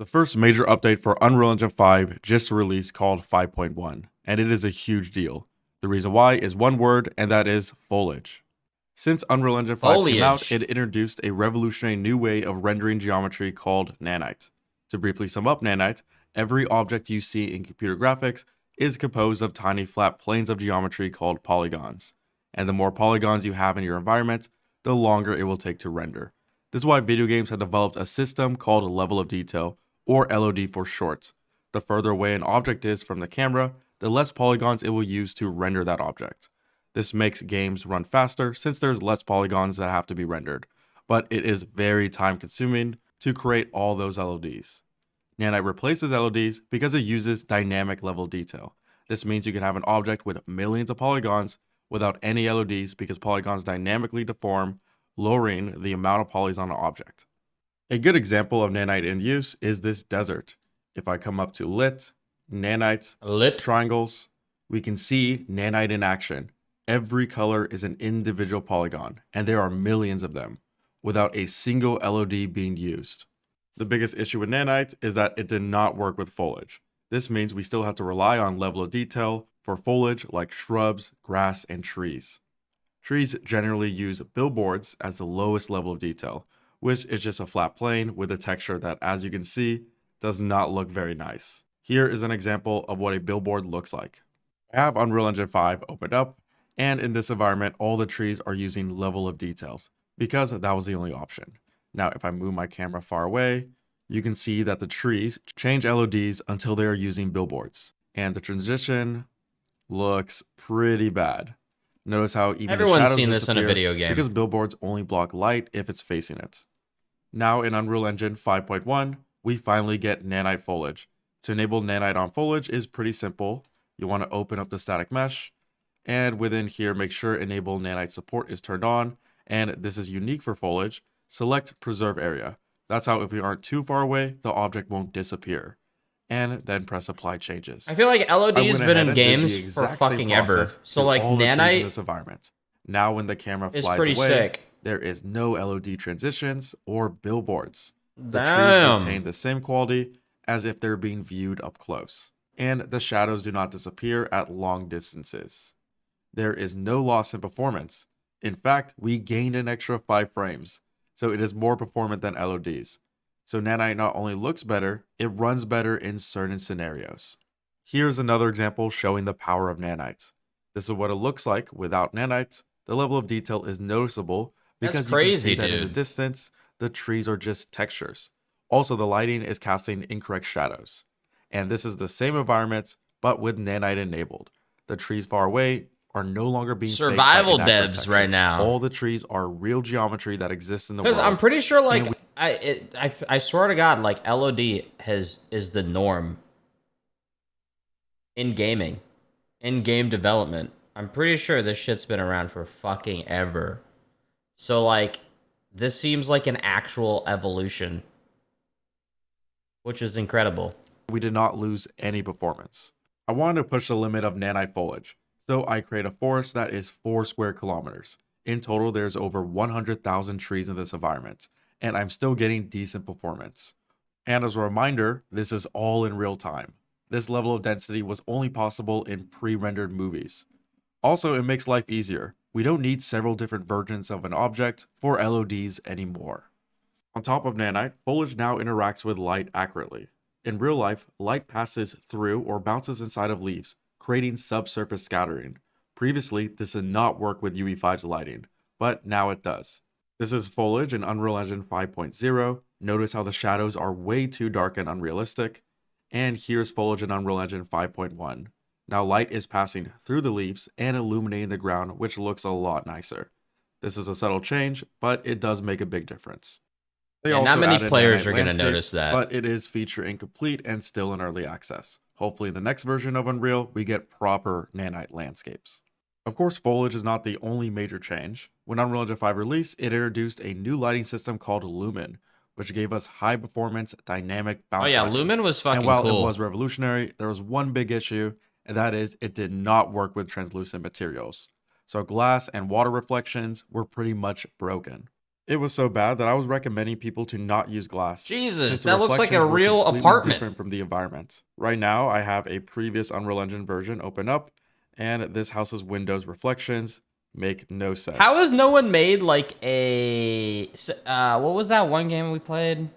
The first major update for Unreal Engine 5 just released called 5.1, and it is a huge deal. The reason why is one word, and that is foliage. Since Unreal Engine 5 came out, Foliage. it introduced a revolutionary new way of rendering geometry called nanite. To briefly sum up nanite, every object you see in computer graphics is composed of tiny flat planes of geometry called polygons. And the more polygons you have in your environment, the longer it will take to render. This is why video games have developed a system called level of detail, or LOD for short. The further away an object is from the camera, the less polygons it will use to render that object. This makes games run faster since there's less polygons that have to be rendered, but it is very time consuming to create all those LODs. Nanite replaces LODs because it uses dynamic level detail. This means you can have an object with millions of polygons without any LODs because polygons dynamically deform, lowering the amount of polys on an object. A good example of nanite in use is this desert. If I come up to lit, nanite, triangles, we can see nanite in action. Every color is an individual polygon, and there are millions of them, without a single LOD being used. The biggest issue with nanite is that it did not work with foliage. This means we still have to rely on level of detail for foliage like shrubs, grass, and trees. Trees generally use billboards as the lowest level of detail, which is just a flat plane with a texture that, as you can see, does not look very nice. Here is an example of what a billboard looks like. I have Unreal Engine 5 opened up, and in this environment, all the trees are using level of details, because that was the only option. Now, if I move my camera far away, you can see that the trees change LODs until they are using billboards, and the transition looks pretty bad. Notice how even Everyone's the shadows seen this in a disappear video game. because billboards only block light if it's facing it. Now in Unreal Engine 5.1, we finally get nanite foliage. To enable nanite on foliage is pretty simple. You want to open up the static mesh, and within here, make sure enable nanite support is turned on, and this is unique for foliage. Select preserve area. That's how if we aren't too far away, the object won't disappear. And then press apply changes. I feel like LOD has been in games for exact fucking same ever. process So to like all the trees in nanite this environment. Now when the camera is flies pretty away, sick. there is no LOD transitions or billboards. The Damn. trees retain the same quality as if they're being viewed up close. And the shadows do not disappear at long distances. There is no loss in performance. In fact, we gained an extra 5 frames, so it is more performant than LODs. So nanite not only looks better, it runs better in certain scenarios. Here's another example showing the power of nanite. This is what it looks like without nanite. The level of detail is noticeable because That's crazy, you can see that in the dude. distance, the trees are just textures. Also, the lighting is casting incorrect shadows. And this is the same environment, but with nanite enabled. The trees far away are no longer being Survival faked by inaccurate devs textures. right now. All the trees are real geometry that exists in the world. Because I'm pretty sure, like, And I swear to God, like LOD is the norm in gaming, in game development. I'm pretty sure this shit's been around for fucking ever. So like, this seems like an actual evolution, which is incredible. we did not lose any performance. I wanted to push the limit of nanite foliage, so I create a forest that is 4 square kilometers. In total, there's over 100,000 trees in this environment, and I'm still getting decent performance. And as a reminder, this is all in real time. This level of density was only possible in pre-rendered movies. Also, it makes life easier. We don't need several different versions of an object for LODs anymore. On top of nanite, foliage now interacts with light accurately. In real life, light passes through or bounces inside of leaves, creating subsurface scattering. Previously, this did not work with UE5's lighting, but now it does. This is foliage in Unreal Engine 5.0. Notice how the shadows are way too dark and unrealistic. And here's foliage in Unreal Engine 5.1. Now light is passing through the leaves and illuminating the ground, which looks a lot nicer. This is a subtle change, but it does make a big difference. Yeah, not many players are going to notice that. But it is feature incomplete and still in early access. Hopefully in the next version of Unreal, we get proper nanite landscapes. Of course, foliage is not the only major change. When Unreal Engine 5 released, it introduced a new lighting system called Lumen, which gave us high performance dynamic bounce. Oh yeah, lighting. Lumen was fucking cool. And while cool. it was revolutionary, there was one big issue, and that is it did not work with translucent materials. So glass and water reflections were pretty much broken. It was so bad that I was recommending people to not use glass, Jesus, since the that looks like a reflections were real completely apartment. different from the environment. Right now, I have a previous Unreal Engine version open up, and this house's windows reflections make no sense. How has no one made like a what was that one game we played?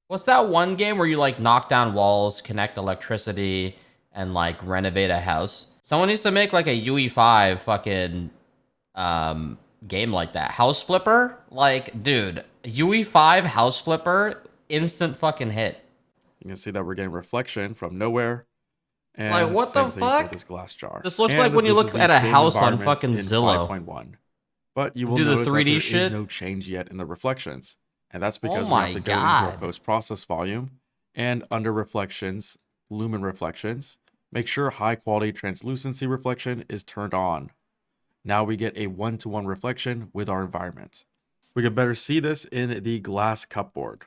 What's that one game where you like knock down walls, connect electricity, and like renovate a house? Someone needs to make like a UE5 fucking game like that. House flipper? Like, dude, UE5 house flipper, instant fucking hit. You can see that we're getting reflection from nowhere, Like, and what the same thing for fuck? this glass jar. This looks And like when you this is look the at a same house on environment fucking in Zillow. 5.1. But you will Do the notice that 3D there shit? is no change yet in the reflections. And that's because we my have to go into our God. post-process volume, and under reflections, lumen reflections, make sure high quality translucency reflection is turned on. Now we get a one-to-one reflection with our environment. We can better see this in the glass cupboard.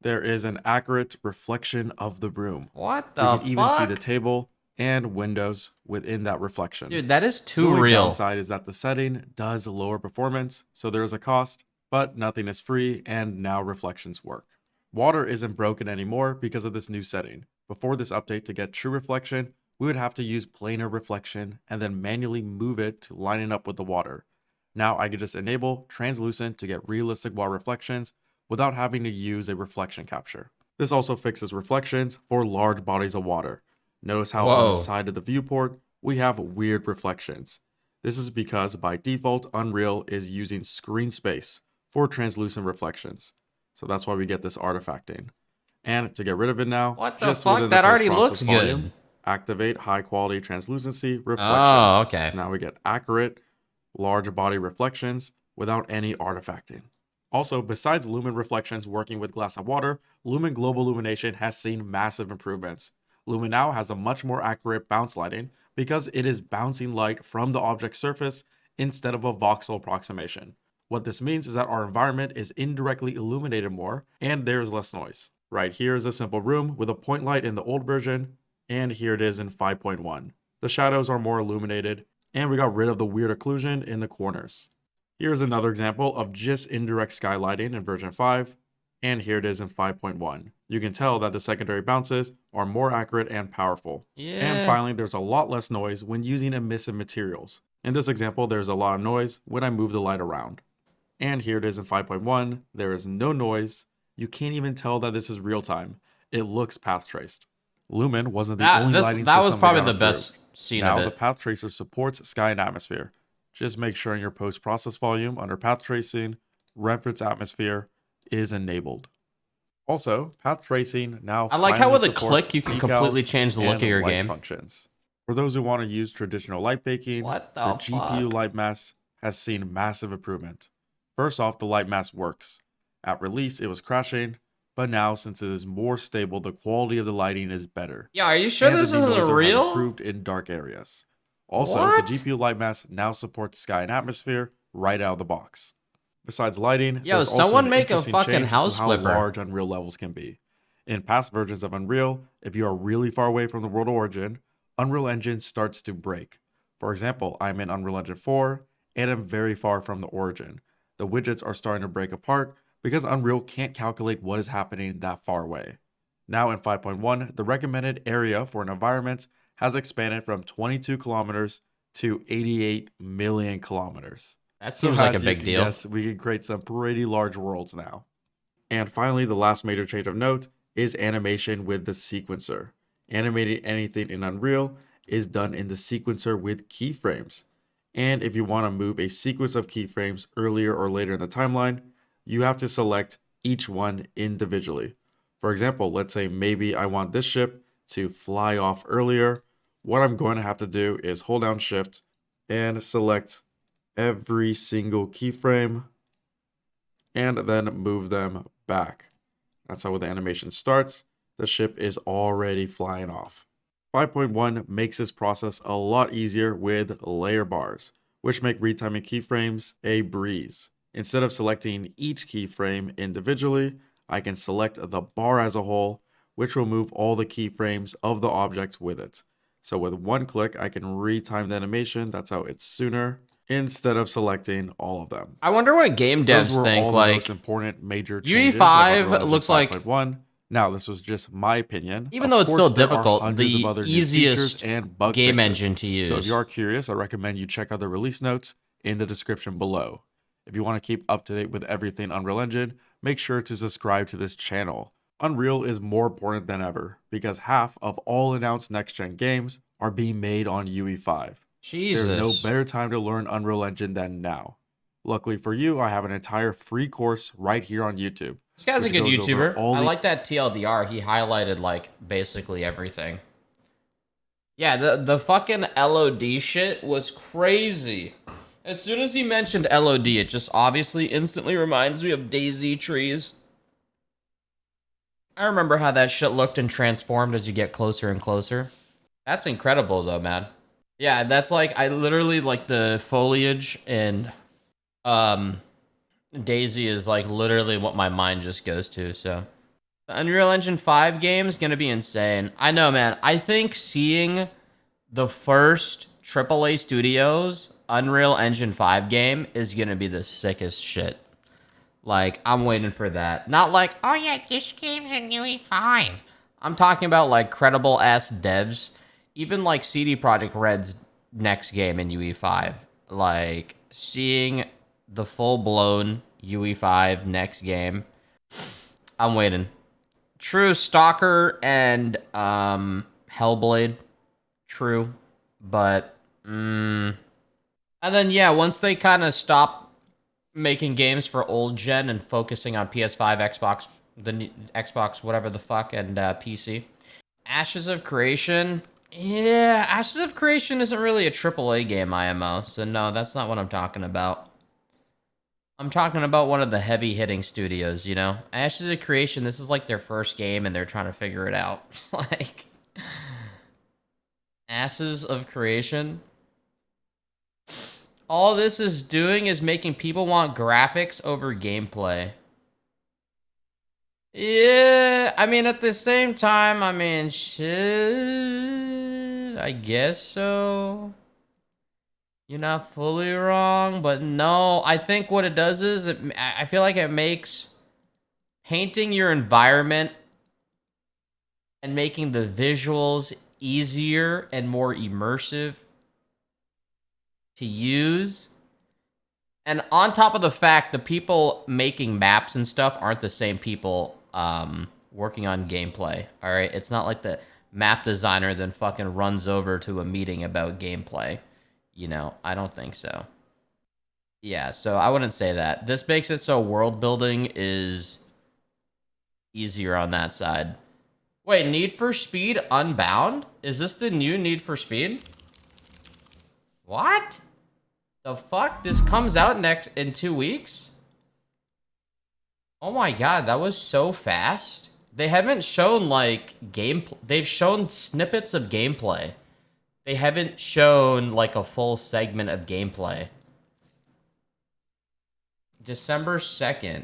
There is an accurate reflection of the room. What We the can even see the fuck? table and windows within that reflection. Dude, that is The too only real. downside is that the setting does lower performance, so there is a cost, but nothing is free, and now reflections work. Water isn't broken anymore because of this new setting. Before this update, to get true reflection, we would have to use planar reflection and then manually move it to lining up with the water. Now I can just enable translucent to get realistic water reflections without having to use a reflection capture. This also fixes reflections for large bodies of water. Notice how on the Whoa. side of the viewport, we have weird reflections. This is because by default, Unreal is using screen space for translucent reflections. So that's why we get this artifacting. And to get rid of it now, What the just fuck? within the That already post-process looks volume, good. activate high quality translucency reflection. Oh, okay. So now we get accurate, large body reflections without any artifacting. Also, besides lumen reflections working with glass and water, Lumen Global Illumination has seen massive improvements. Lumen now has a much more accurate bounce lighting because it is bouncing light from the object surface instead of a voxel approximation. What this means is that our environment is indirectly illuminated more and there's less noise. Right here is a simple room with a point light in the old version, and here it is in 5.1. The shadows are more illuminated, and we got rid of the weird occlusion in the corners. Here's another example of just indirect skylighting in version 5, and here it is in 5.1. You can tell that the secondary bounces are more accurate and powerful. Yeah. And finally, there's a lot less noise when using emissive materials. In this example, there's a lot of noise when I move the light around. And here it is in 5.1, there is no noise. You can't even tell that this is real time. It looks path traced. Lumen wasn't the only lighting That system was they probably got the improved. best scene Now of the it. path tracer supports sky and atmosphere. Just make sure in your post-process volume under path tracing, reference atmosphere is enabled. Also, path tracing now I like how finally with a supports click you can decals completely change the look and of your light game. functions. For those who want to use traditional light baking, What the the GPU fuck? light mask has seen massive improvement. First off, the light mask works. At release, it was crashing, but now since it is more stable, the quality of the lighting is better. Yeah, are you sure And this the isn't denoiser has real? improved in dark areas. Also, What? the GPU light mask now supports sky and atmosphere right out of the box. Besides lighting, Yo, there's also someone an make a interesting fucking change to house how flipper. large Unreal levels can be. In past versions of Unreal, if you are really far away from the world of origin, Unreal Engine starts to break. For example, I'm in Unreal Engine 4 and I'm very far from the origin. The widgets are starting to break apart because Unreal can't calculate what is happening that far away. Now in 5.1, the recommended area for an environment has expanded from 22 kilometers to 88 million kilometers. That So seems like a as you big can deal. guess, we can create some pretty large worlds now. And finally, the last major change of note is animation with the sequencer. Animating anything in Unreal is done in the sequencer with keyframes. And if you want to move a sequence of keyframes earlier or later in the timeline, you have to select each one individually. For example, let's say maybe I want this ship to fly off earlier. What I'm going to have to do is hold down Shift and select every single keyframe and then move them back. That's how the animation starts. The ship is already flying off. 5.1 makes this process a lot easier with layer bars, which make retiming keyframes a breeze. Instead of selecting each keyframe individually, I can select the bar as a whole, which will move all the keyframes of the object with it. So with one click, I can retime the animation. That's how it's sooner. instead of selecting all of them. I wonder what game devs Those were think. all Like, the most important major changes of UE5 Unreal Engine looks like, 5.1. Now, this was just my opinion. even Of though it's course, still there are difficult, hundreds of the other new features easiest and bug game fixes. engine to use. So if you are curious, I recommend you check out the release notes in the description below. If you want to keep up to date with everything Unreal Engine, make sure to subscribe to this channel. Unreal is more important than ever because half of all announced next-gen games are being made on UE5. Jesus. There's no better time to learn Unreal Engine than now. Luckily for you, I have an entire free course right here on YouTube. This guy's a good which goes over YouTuber. all I the- like that TLDR. He highlighted like basically everything. Yeah, the fucking LOD shit was crazy. As soon as he mentioned LOD, it just obviously instantly reminds me of Daisy trees. I remember how that shit looked and transformed as you get closer and closer. That's incredible though, man. Yeah, that's like, I literally like the foliage and Daisy is like literally what my mind just goes to, so. The Unreal Engine 5 game is gonna be insane. I know, man. I think seeing the first AAA Studios Unreal Engine 5 game is gonna be the sickest shit. Like, I'm waiting for that. Not like, oh yeah, this game's in UE5. I'm talking about like credible ass devs. Even like CD Projekt Red's next game in UE5. Like, seeing the full-blown UE5 next game. I'm waiting. True, Stalker and Hellblade. True. But, and then, yeah, once they kind of stop making games for old gen and focusing on PS5, Xbox, the Xbox, whatever the fuck, and PC. Ashes of Creation. Yeah, Ashes of Creation isn't really a AAA game IMO, so no, that's not what I'm talking about. I'm talking about one of the heavy-hitting studios, you know? Ashes of Creation, this is like their first game, and they're trying to figure it out. Like, Ashes of Creation. All this is doing is making people want graphics over gameplay. Yeah, I mean, at the same time, I mean, shit, I guess so. You're not fully wrong, but no, I think what it does is, I feel like it makes painting your environment and making the visuals easier and more immersive to use. And on top of the fact, the people making maps and stuff aren't the same people working on gameplay, all right? It's not like the map designer then fucking runs over to a meeting about gameplay. You know, I don't think so. Yeah, so I wouldn't say that. This makes it so world building is easier on that side. Wait, Need for Speed Unbound? Is this the new Need for Speed? What? The fuck? This comes out in 2 weeks? Oh my god, that was so fast. They haven't shown like gameplay. They've shown snippets of gameplay. They haven't shown like a full segment of gameplay. December 2nd.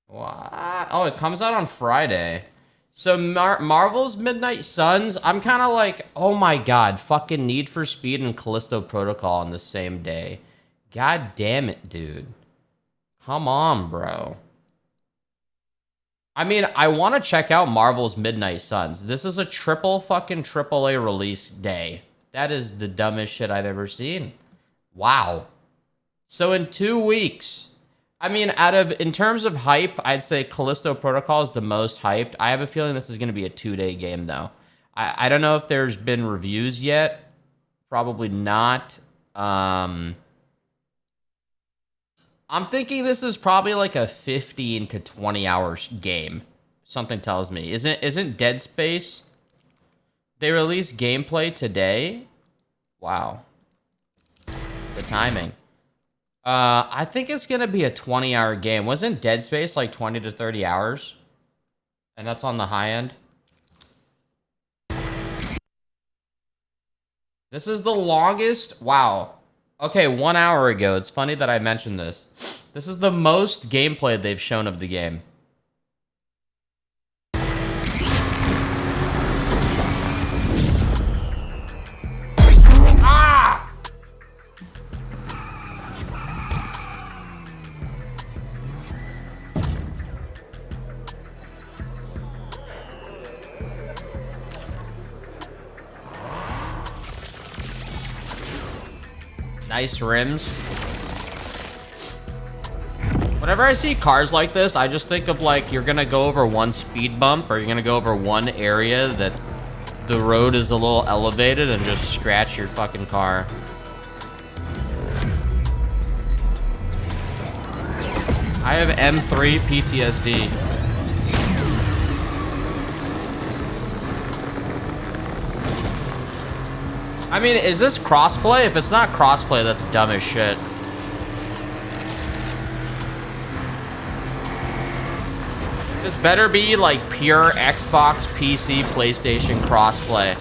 What? Oh, it comes out on Friday. So Marvel's Midnight Suns, I'm kind of like, oh my god, fucking Need for Speed and Callisto Protocol on the same day. God damn it, dude. Come on, bro. I mean, I want to check out Marvel's Midnight Suns. This is a fucking AAA release day. That is the dumbest shit I've ever seen. Wow. So in 2 weeks, I mean, in terms of hype, I'd say Callisto Protocol is the most hyped. I have a feeling this is going to be a 2-day game, though. I don't know if there's been reviews yet. Probably not. I'm thinking this is probably like a 15 to 20 hours game. Something tells me. Isn't Dead Space? They released gameplay today. Wow. The timing. I think it's gonna be a 20-hour game. Wasn't Dead Space like 20 to 30 hours? And that's on the high end. This is the longest. Wow. Okay, 1 hour ago. It's funny that I mentioned this. This is the most gameplay they've shown of the game. Ah! Nice rims. Whenever I see cars like this, I just think of like you're gonna go over one speed bump or you're gonna go over one area that the road is a little elevated and just scratch your fucking car. I have M3 PTSD. I mean, is this crossplay? If it's not crossplay, that's dumb as shit. This better be like pure Xbox, PC, PlayStation crossplay.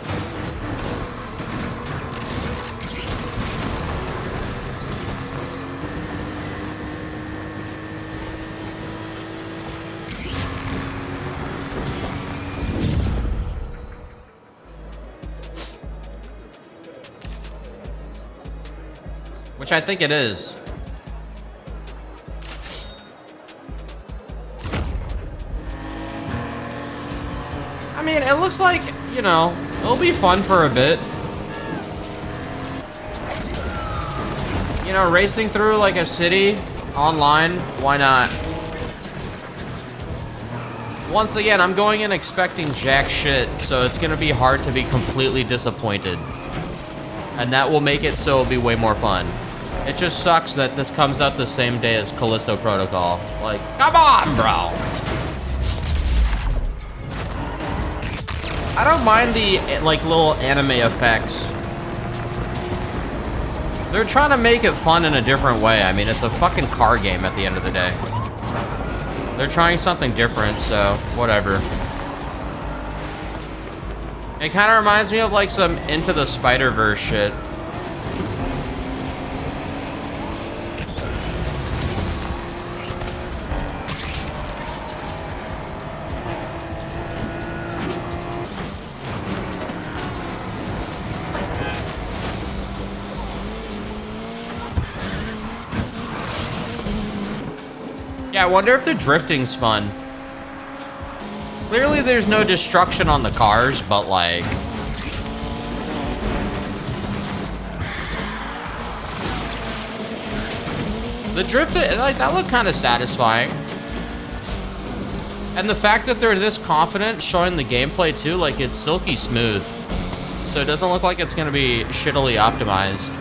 Which I think it is. I mean, it looks like, you know, it'll be fun for a bit. You know, racing through like a city online, why not? Once again, I'm going in expecting jack shit, so it's gonna be hard to be completely disappointed. And that will make it so it'll be way more fun. It just sucks that this comes out the same day as Callisto Protocol. Like, come on, bro! I don't mind the, like, little anime effects. They're trying to make it fun in a different way. I mean, it's a fucking car game at the end of the day. They're trying something different, so whatever. It kind of reminds me of, like, some Into the Spider-Verse shit. Yeah, I wonder if the drifting's fun. Clearly there's no destruction on the cars, but like... the drift, like, that looked kind of satisfying. And the fact that they're this confident showing the gameplay too, like, it's silky smooth. So it doesn't look like it's gonna be shittily optimized.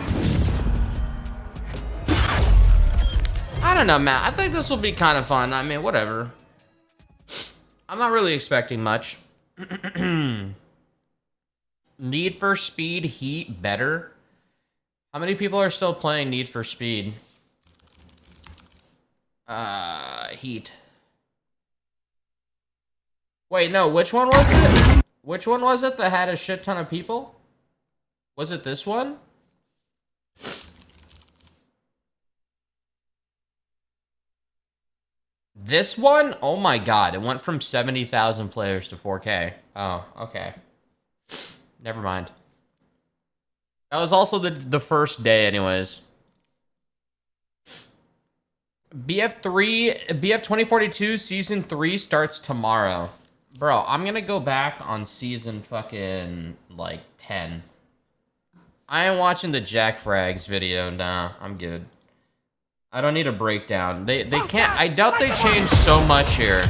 I don't know, man. I think this will be kind of fun. I mean, whatever. I'm not really expecting much. Need for Speed Heat better? How many people are still playing Need for Speed? Heat. Wait, no, which one was it? Which one was it that had a shit ton of people? Was it this one? This one? Oh my god, it went from 70,000 players to 4K. Oh, okay. Never mind. That was also the first day anyways. BF 2042 Season 3 starts tomorrow. Bro, I'm gonna go back on Season fucking, like, 10. I am watching the Jack Frags video. Nah, I'm good. I don't need a breakdown. They can't. I doubt they changed so much here.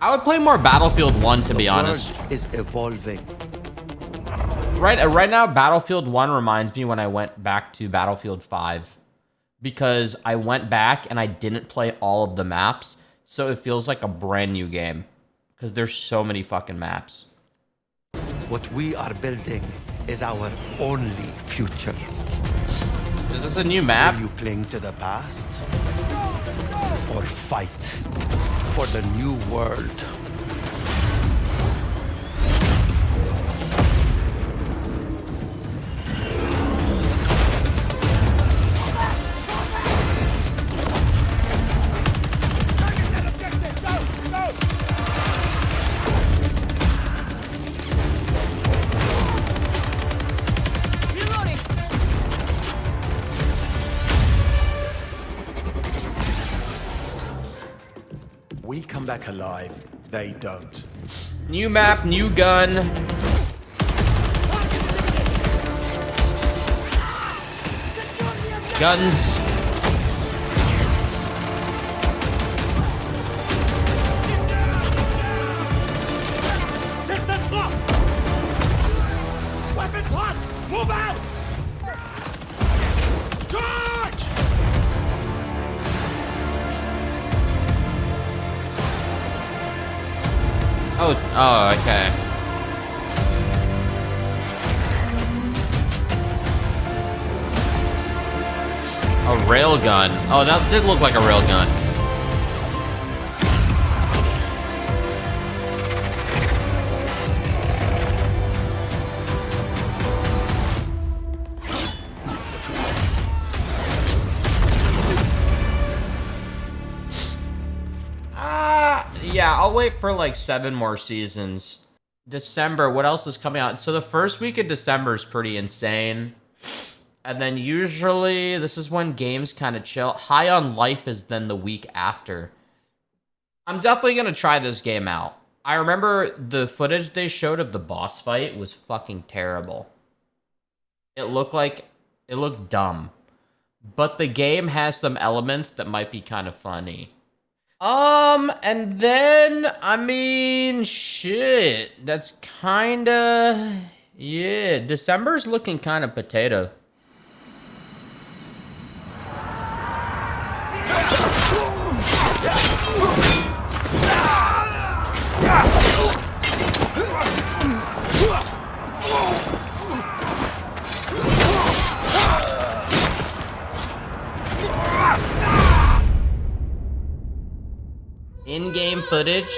I would play more Battlefield 1 to be honest. Is evolving. Right now, Battlefield 1 reminds me when I went back to Battlefield 5. Because I went back and I didn't play all of the maps. So it feels like a brand new game. Because there's so many fucking maps. What we are building is our only future. Is this a new map? Will you cling to the past? Or fight for the new world? We come back alive, they don't. New map, new gun. Guns. Distance locked! Weapons hot! Move out! Charge! Oh, okay. A railgun. Oh, that did look like a railgun. Yeah, I'll wait for like 7 more seasons. December, what else is coming out? So the first week of December is pretty insane. And then usually, this is when games kind of chill. High on Life is then the week after. I'm definitely going to try this game out. I remember the footage they showed of the boss fight was fucking terrible. It looked dumb. But the game has some elements that might be kind of funny. And then, I mean, shit. That's kinda... Yeah, December's looking kind of potato. In-game footage.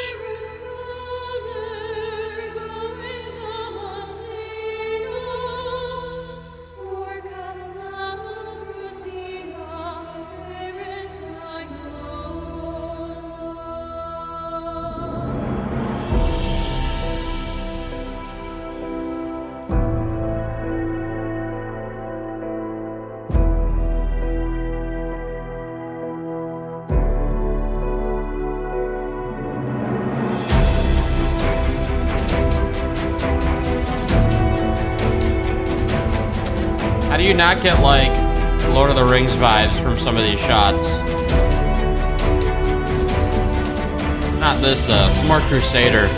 How do you not get, like, Lord of the Rings vibes from some of these shots? Not this, though. It's more Crusader.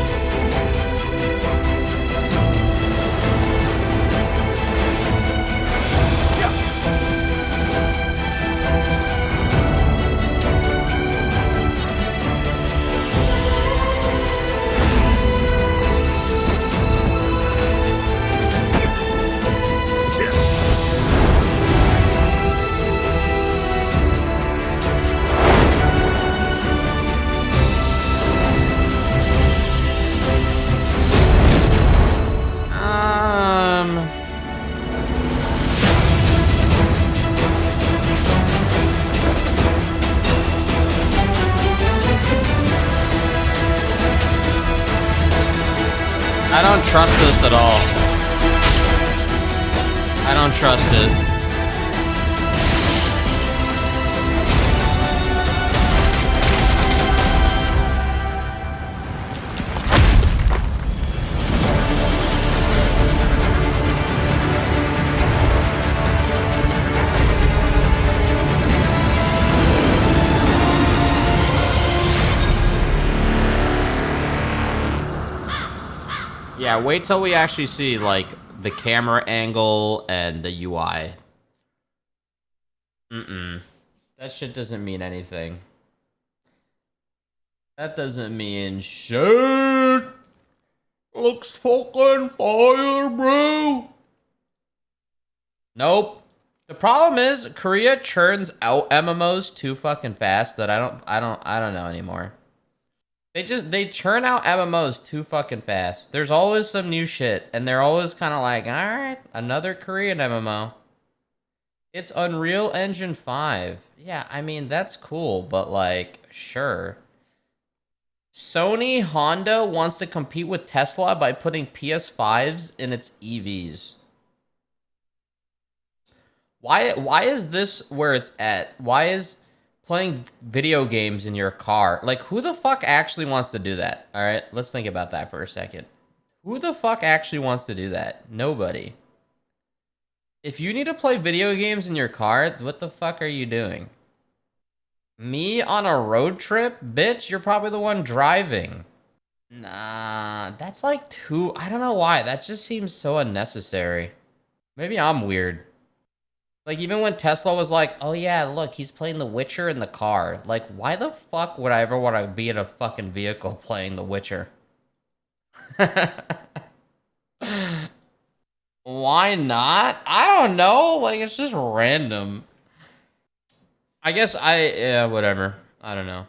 I don't trust this at all. I don't trust it. Yeah, wait till we actually see, like, the camera angle and the UI. That shit doesn't mean anything. That doesn't mean shit. Looks fucking fire, bro. Nope. The problem is Korea churns out MMOs too fucking fast that I don't know anymore. They churn out MMOs too fucking fast. There's always some new shit, and they're always kind of like, all right, another Korean MMO. It's Unreal Engine 5. Yeah, I mean, that's cool, but like, sure. Sony Honda wants to compete with Tesla by putting PS5s in its EVs. Why is this where it's at? Why is playing video games in your car? Like, who the fuck actually wants to do that? All right, let's think about that for a second. Who the fuck actually wants to do that? Nobody. If you need to play video games in your car, what the fuck are you doing? Me on a road trip? Bitch, you're probably the one driving. Nah, that's like too... I don't know why. That just seems so unnecessary. Maybe I'm weird. Like, even when Tesla was like, oh yeah, look, he's playing The Witcher in the car. Like, why the fuck would I ever want to be in a fucking vehicle playing The Witcher? Why not? I don't know. Like, it's just random. I guess yeah, whatever. I don't know.